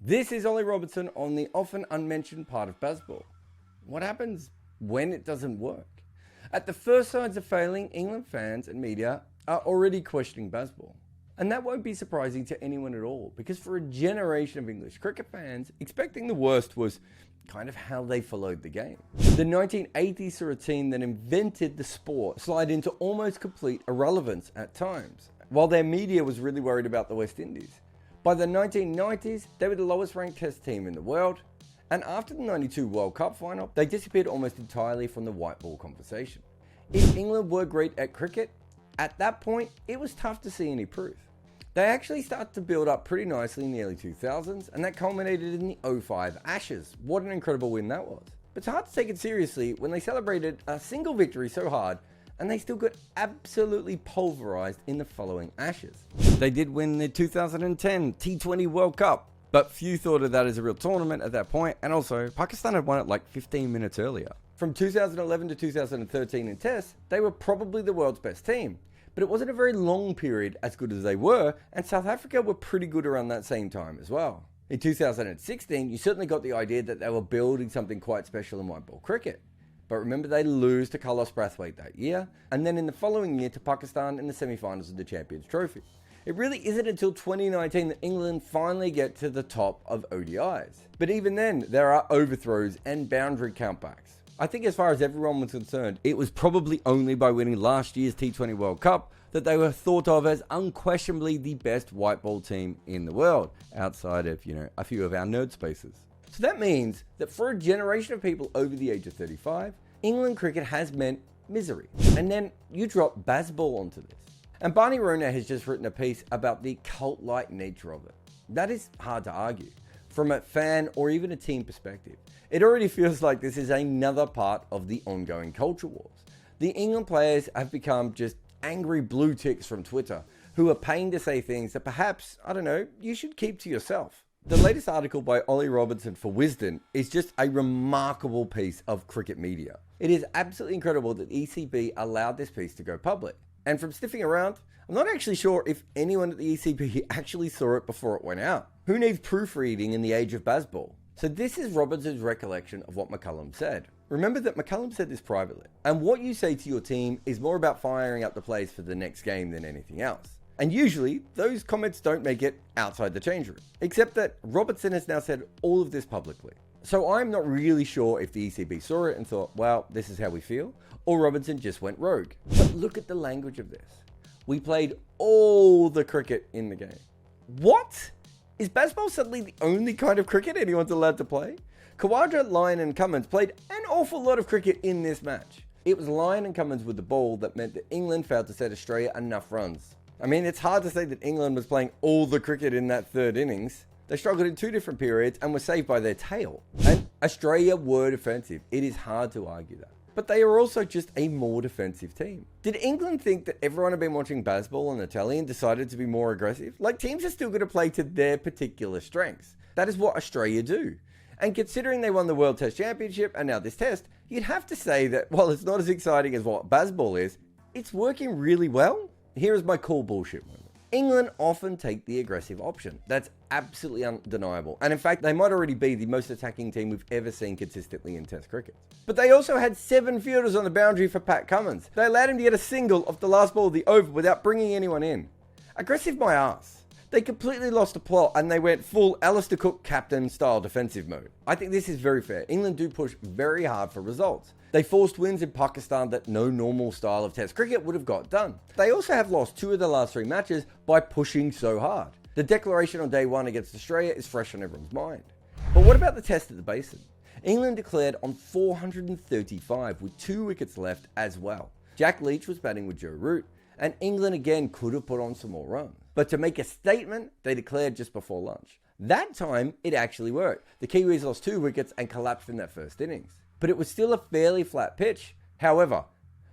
This is Ollie Robinson on the often unmentioned part of Bazball. What happens when it doesn't work? At the first signs of failing, England fans and media are already questioning Bazball. And that won't be surprising to anyone at all, because for a generation of English cricket fans, expecting the worst was kind of how they followed the game. The 1980s saw a team that invented the sport slide into almost complete irrelevance at times, while their media was really worried about the West Indies. By the 1990s, they were the lowest ranked test team in the world, and after the 92 World Cup final, they disappeared almost entirely from the white ball conversation. If England were great at cricket, at that point, it was tough to see any proof. They actually started to build up pretty nicely in the early 2000s, and that culminated in the 05 Ashes. What an incredible win that was. But it's hard to take it seriously when they celebrated a single victory so hard, and they still got absolutely pulverized in the following Ashes. They did win the 2010 T20 World Cup, but few thought of that as a real tournament at that point, and also Pakistan had won it like 15 minutes earlier. From 2011 to 2013 in Tests, they were probably the world's best team, but it wasn't a very long period as good as they were, and South Africa were pretty good around that same time as well. In 2016, you certainly got the idea that they were building something quite special in white ball cricket. But remember, they lose to Carlos Brathwaite that year, and then in the following year to Pakistan in the semi-finals of the Champions Trophy. It really isn't until 2019 that England finally get to the top of ODIs. But even then, there are overthrows and boundary countbacks. I think as far as everyone was concerned, it was probably only by winning last year's T20 World Cup that they were thought of as unquestionably the best white ball team in the world, outside of, a few of our nerd spaces. So that means that for a generation of people over the age of 35, England cricket has meant misery. And then you drop Bazball onto this. And Barney Ronay has just written a piece about the cult-like nature of it. That is hard to argue. From a fan or even a team perspective, it already feels like this is another part of the ongoing culture wars. The England players have become just angry blue ticks from Twitter who are paying to say things that perhaps, you should keep to yourself. The latest article by Ollie Robinson for Wisden is just a remarkable piece of cricket media. It is absolutely incredible that ECB allowed this piece to go public. And from sniffing around, I'm not actually sure if anyone at the ECB actually saw it before it went out. Who needs proofreading in the age of Bazball? So this is Robinson's recollection of what McCullum said. Remember that McCullum said this privately. And what you say to your team is more about firing up the players for the next game than anything else. And usually, those comments don't make it outside the change room. Except that Robinson has now said all of this publicly. So I'm not really sure if the ECB saw it and thought, well, this is how we feel, or Robinson just went rogue. But look at the language of this. We played all the cricket in the game. What? Is Bazball suddenly the only kind of cricket anyone's allowed to play? Khawaja, Lyon and Cummins played an awful lot of cricket in this match. It was Lyon and Cummins with the ball that meant that England failed to set Australia enough runs. I mean, it's hard to say that England was playing all the cricket in that third innings. They struggled in two different periods and were saved by their tail. And Australia were defensive. It is hard to argue that. But they are also just a more defensive team. Did England think that everyone had been watching Bazball on the telly and decided to be more aggressive? Like, teams are still going to play to their particular strengths. That is what Australia do. And considering they won the World Test Championship and now this test, you'd have to say that while it's not as exciting as what Bazball is, it's working really well. Here is my cool bullshit moment. England often take the aggressive option. That's absolutely undeniable. And in fact, they might already be the most attacking team we've ever seen consistently in Test cricket. But they also had 7 fielders on the boundary for Pat Cummins. They allowed him to get a single off the last ball of the over without bringing anyone in. Aggressive my ass. They completely lost the plot and they went full Alistair Cook captain style defensive mode. I think this is very fair. England do push very hard for results. They forced wins in Pakistan that no normal style of Test cricket would have got done. They also have lost 2 of the last 3 matches by pushing so hard. The declaration on day 1 against Australia is fresh on everyone's mind. But what about the test at the Basin? England declared on 435 with 2 wickets left as well. Jack Leach was batting with Joe Root, and England again could have put on some more runs. But to make a statement, they declared just before lunch. That time, it actually worked. The Kiwis lost 2 wickets and collapsed in that first innings. But it was still a fairly flat pitch. However,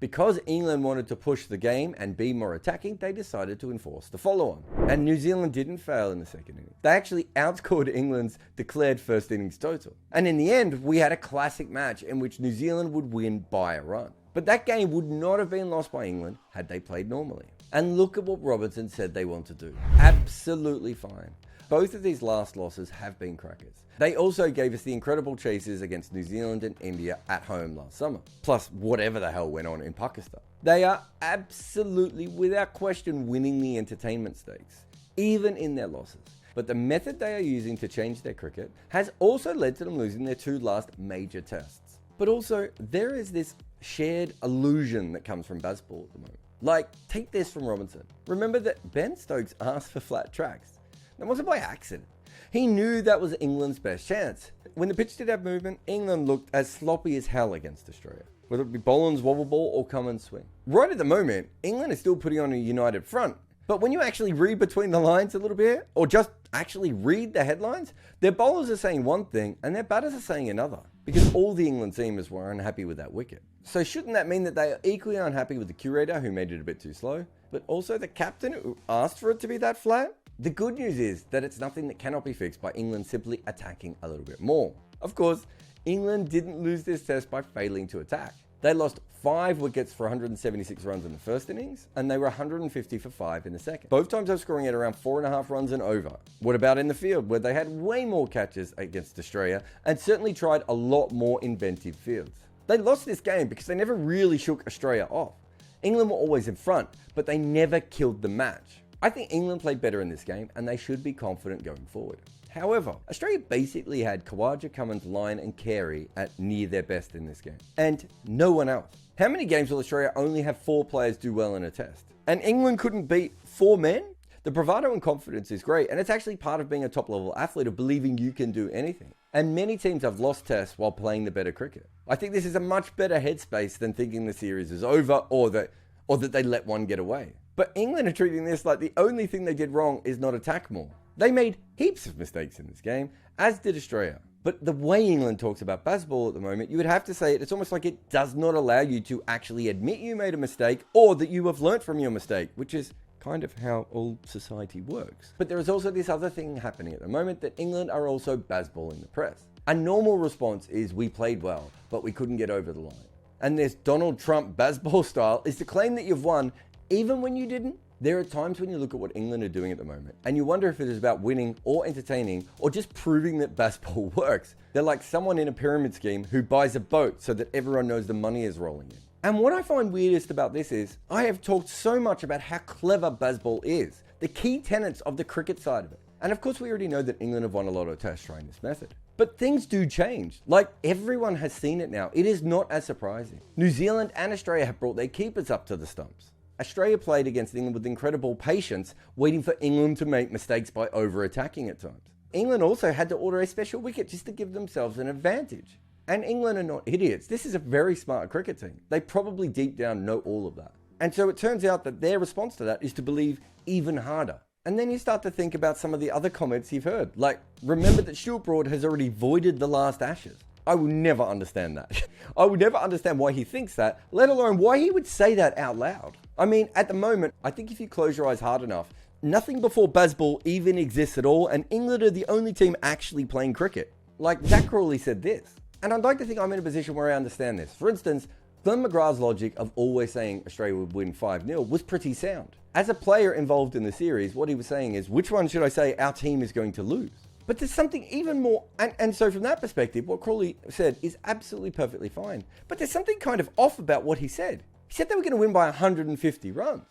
because England wanted to push the game and be more attacking, they decided to enforce the follow-on. And New Zealand didn't fail in the second inning. They actually outscored England's declared first innings total. And in the end, we had a classic match in which New Zealand would win by a run. But that game would not have been lost by England had they played normally. And look at what Robinson said they want to do. Absolutely fine. Both of these last losses have been crackers. They also gave us the incredible chases against New Zealand and India at home last summer, plus whatever the hell went on in Pakistan. They are absolutely, without question, winning the entertainment stakes, even in their losses. But the method they are using to change their cricket has also led to them losing their 2 last major tests. But also, there is this shared illusion that comes from Bazball at the moment. Like, take this from Robinson. Remember that Ben Stokes asked for flat tracks. That wasn't by accident. He knew that was England's best chance. When the pitch did have movement, England looked as sloppy as hell against Australia, whether it be Boland's wobble ball or Cummins' swing. Right at the moment, England is still putting on a united front. But when you actually read between the lines a little bit, or just actually read the headlines, their bowlers are saying one thing and their batters are saying another, because all the England teamers were unhappy with that wicket. So shouldn't that mean that they are equally unhappy with the curator who made it a bit too slow, but also the captain who asked for it to be that flat? The good news is that it's nothing that cannot be fixed by England simply attacking a little bit more. Of course, England didn't lose this test by failing to attack. They lost 5 wickets for 176 runs in the first innings, and they were 150 for 5 in the second. Both times they were scoring at around 4.5 runs and over. What about in the field, where they had way more catches against Australia, and certainly tried a lot more inventive fields? They lost this game because they never really shook Australia off. England were always in front, but they never killed the match. I think England played better in this game, and they should be confident going forward. However, Australia basically had Khawaja, Cummins, Lyon and Carey at near their best in this game, and no one else. How many games will Australia only have 4 players do well in a test? And England couldn't beat 4 men? The bravado and confidence is great, and it's actually part of being a top-level athlete, of believing you can do anything. And many teams have lost tests while playing the better cricket. I think this is a much better headspace than thinking the series is over, or that they let one get away. But England are treating this like the only thing they did wrong is not attack more. They made heaps of mistakes in this game, as did Australia. But the way England talks about Bazball at the moment, you would have to say it's almost like it does not allow you to actually admit you made a mistake, or that you have learnt from your mistake, which is kind of how all society works. But there is also this other thing happening at the moment, that England are also Bazballing the press. A normal response is, we played well, but we couldn't get over the line. And this Donald Trump Bazball style is to claim that you've won even when you didn't. There are times when you look at what England are doing at the moment and you wonder if it is about winning or entertaining or just proving that Bazball works. They're like someone in a pyramid scheme who buys a boat so that everyone knows the money is rolling in. And what I find weirdest about this is, I have talked so much about how clever Bazball is, the key tenets of the cricket side of it. And of course we already know that England have won a lot of tests trying this method. But things do change. Like, everyone has seen it now. It is not as surprising. New Zealand and Australia have brought their keepers up to the stumps. Australia played against England with incredible patience, waiting for England to make mistakes by over-attacking at times. England also had to order a special wicket just to give themselves an advantage. And England are not idiots. This is a very smart cricket team. They probably deep down know all of that. And so it turns out that their response to that is to believe even harder. And then you start to think about some of the other comments you've heard. Like, remember that Stuart Broad has already voided the last Ashes. I will never understand that. I would never understand why he thinks that, let alone why he would say that out loud. I mean, at the moment, I think if you close your eyes hard enough, nothing before Bazball even exists at all, and England are the only team actually playing cricket. Like, Zach Crawley said this, and I'd like to think I'm in a position where I understand this. For instance, Glenn McGrath's logic of always saying Australia would win 5-0 was pretty sound. As a player involved in the series, what he was saying is, which one should I say our team is going to lose? But there's something even more, and so from that perspective, what Crawley said is absolutely perfectly fine. But there's something kind of off about what he said. He said they were going to win by 150 runs.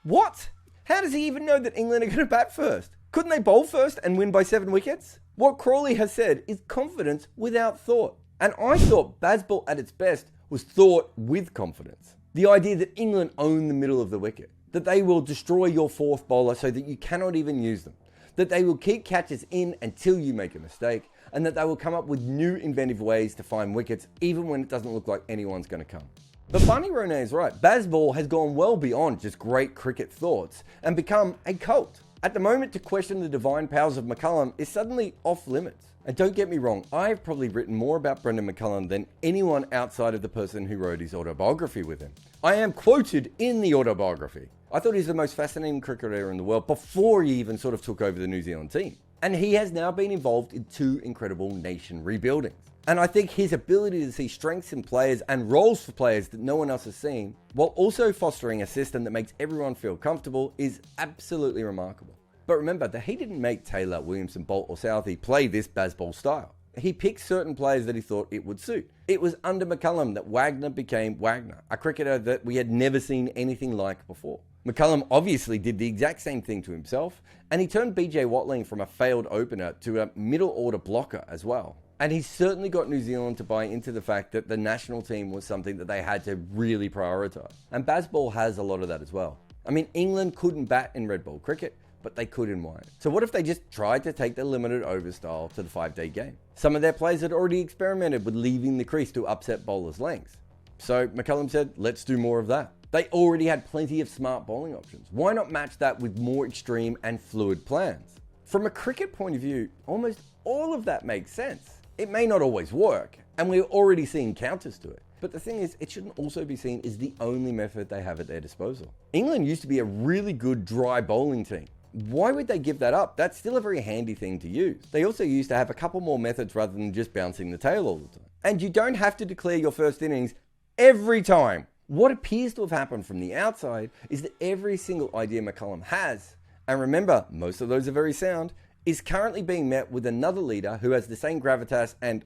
What? How does he even know that England are going to bat first? Couldn't they bowl first and win by 7 wickets? What Crawley has said is confidence without thought. And I thought Bazball at its best was thought with confidence. The idea that England own the middle of the wicket, that they will destroy your fourth bowler so that you cannot even use them, that they will keep catches in until you make a mistake, and that they will come up with new inventive ways to find wickets even when it doesn't look like anyone's going to come. But Barney Ronay is right. Bazball has gone well beyond just great cricket thoughts and become a cult. At the moment, to question the divine powers of McCullum is suddenly off limits. And don't get me wrong, I've probably written more about Brendan McCullum than anyone outside of the person who wrote his autobiography with him. I am quoted in the autobiography. I thought he's the most fascinating cricketer in the world before he even sort of took over the New Zealand team. And he has now been involved in 2 incredible nation rebuildings. And I think his ability to see strengths in players and roles for players that no one else has seen, while also fostering a system that makes everyone feel comfortable, is absolutely remarkable. But remember that he didn't make Taylor, Williamson, Bolt or Southey play this Bazball style. He picked certain players that he thought it would suit. It was under McCullum that Wagner became Wagner, a cricketer that we had never seen anything like before. McCullum obviously did the exact same thing to himself, and he turned BJ Watling from a failed opener to a middle order blocker as well. And he certainly got New Zealand to buy into the fact that the national team was something that they had to really prioritise. And Bazball has a lot of that as well. I mean, England couldn't bat in red ball cricket, but they could in white. So what if they just tried to take the limited over style to the 5-day game? Some of their players had already experimented with leaving the crease to upset bowlers' lengths. So McCullum said, let's do more of that. They already had plenty of smart bowling options. Why not match that with more extreme and fluid plans? From a cricket point of view, almost all of that makes sense. It may not always work, and we're already seeing counters to it. But the thing is, it shouldn't also be seen as the only method they have at their disposal. England used to be a really good dry bowling team. Why would they give that up? That's still a very handy thing to use. They also used to have a couple more methods rather than just bouncing the tail all the time. And you don't have to declare your first innings every time. What appears to have happened from the outside is that every single idea McCullum has, and remember, most of those are very sound, is currently being met with another leader who has the same gravitas and,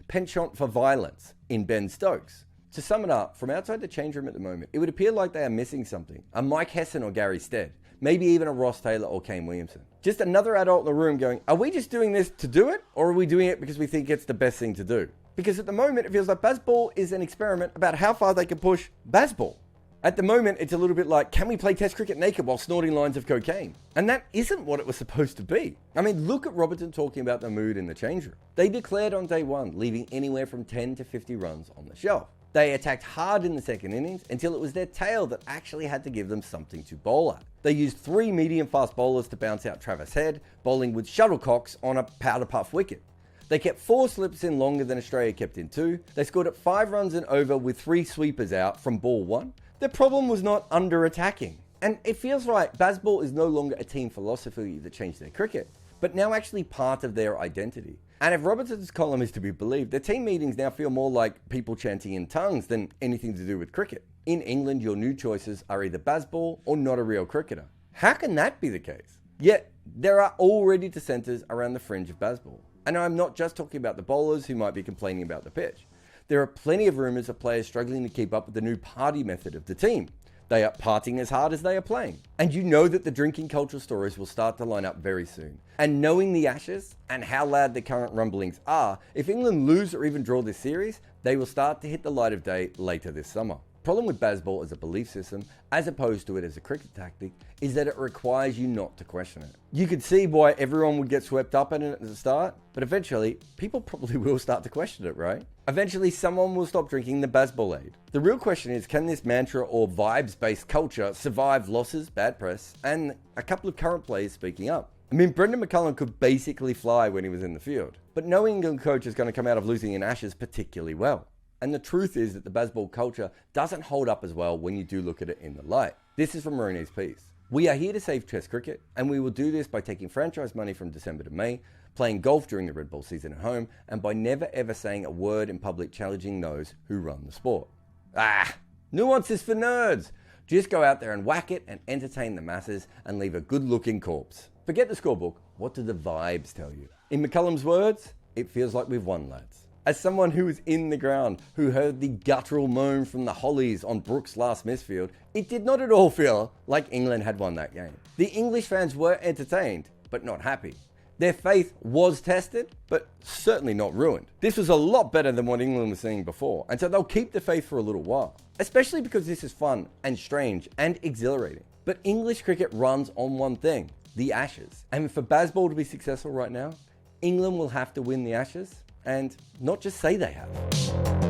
penchant for violence in Ben Stokes. To sum it up, from outside the change room at the moment, it would appear like they are missing something. A Mike Hesson or Gary Stead. Maybe even a Ross Taylor or Kane Williamson. Just another adult in the room going, are we just doing this to do it? Or are we doing it because we think it's the best thing to do? Because at the moment, it feels like Bazball is an experiment about how far they can push Bazball. At the moment, it's a little bit like, can we play test cricket naked while snorting lines of cocaine? And that isn't what it was supposed to be. I mean, look at Robinson talking about the mood in the change room. They declared on day one, leaving anywhere from 10 to 50 runs on the shelf. They attacked hard in the second innings until it was their tail that actually had to give them something to bowl at. They used 3 medium-fast bowlers to bounce out Travis Head, bowling with shuttlecocks on a powder puff wicket. They kept 4 slips in longer than Australia kept in 2. They scored at 5 runs and over with 3 sweepers out from ball 1. Their problem was not under-attacking. And it feels like Bazball is no longer a team philosophy that changed their cricket, but now actually part of their identity. And if Robinson's column is to be believed, their team meetings now feel more like people chanting in tongues than anything to do with cricket. In England, your new choices are either Bazball or not a real cricketer. How can that be the case? Yet, there are already dissenters around the fringe of Bazball. And I'm not just talking about the bowlers who might be complaining about the pitch. There are plenty of rumours of players struggling to keep up with the new party method of the team. They are partying as hard as they are playing. And you know that the drinking culture stories will start to line up very soon. And knowing the Ashes and how loud the current rumblings are, if England lose or even draw this series, they will start to hit the light of day later this summer. Problem with Bazball as a belief system, as opposed to it as a cricket tactic, is that it requires you not to question it. You could see why everyone would get swept up in it at the start, but eventually, people probably will start to question it, right? Eventually, someone will stop drinking the Bazball aid. The real question is, can this mantra or vibes-based culture survive losses, bad press, and a couple of current players speaking up? I mean, Brendan McCullum could basically fly when he was in the field, but no England coach is going to come out of losing in Ashes particularly well. And the truth is that the Bazball culture doesn't hold up as well when you do look at it in the light. This is from Ronay's piece. We are here to save Test cricket, and we will do this by taking franchise money from December to May, playing golf during the red ball season at home, and by never ever saying a word in public challenging those who run the sport. Nuance is for nerds. Just go out there and whack it and entertain the masses and leave a good-looking corpse. Forget the scorebook. What do the vibes tell you? In McCullum's words, it feels like we've won, lads. As someone who was in the ground, who heard the guttural moan from the Hollies on Brooks' last misfield, it did not at all feel like England had won that game. The English fans were entertained, but not happy. Their faith was tested, but certainly not ruined. This was a lot better than what England was seeing before, and so they'll keep the faith for a little while, especially because this is fun and strange and exhilarating. But English cricket runs on one thing, the Ashes. And for Bazball to be successful right now, England will have to win the Ashes, and not just say they have.